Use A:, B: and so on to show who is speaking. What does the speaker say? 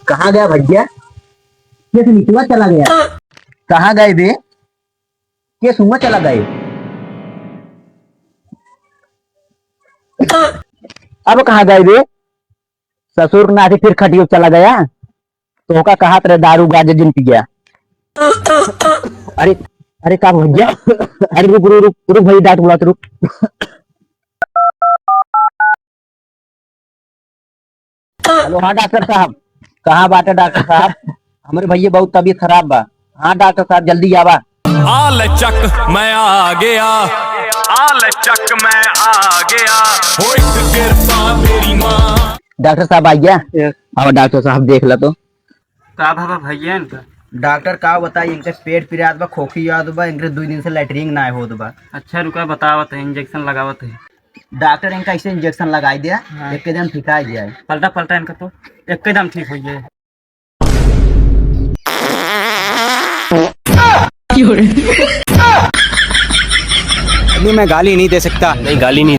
A: कहाँ गया भैया? ये नीचवा चला गया। कहाँ गए बे? ये सुमा चला गए। अब कहाँ गए बे? ससुर नाथी फिर खटियो चला गया। तो का कहा तेरे दारू गाजे जिन पी गया। अरे अरे का भैया? अरे रुक रुक रुक रुक भाई, डांट बुला रुक। हेलो, हाँ डॉक्टर साहब। कहाँ बात है डॉक्टर साहब? हमारे भैया बहुत तबीयत खराब बा। हाँ डॉक्टर साहब जल्दी आवा।
B: आल चक मैं आ गया, आल चक मैं आ गया, हो एक कृपा मेरी माँ।
A: डॉक्टर साहब आ गया। हाँ डॉक्टर साहब देख लो तो
C: का भाबा भैया इनका।
A: डॉक्टर का बताई, इनके पेट पिरात बा, खोखी याद बा, इनके 2 दिन से लैटरिंग ना होत बा।
C: अच्छा रुका बतावत है, इंजेक्शन लगावत है।
A: डॉक्टर इनका ऐसे इंजेक्शन लगाई दिया।
C: हाँ।
A: एक दिन ठिका दिया।
C: पलटा पलटा इनका तो एकदम ठीक हो गया।
D: मैं गाली नहीं दे सकता।
B: नहीं गाली नहीं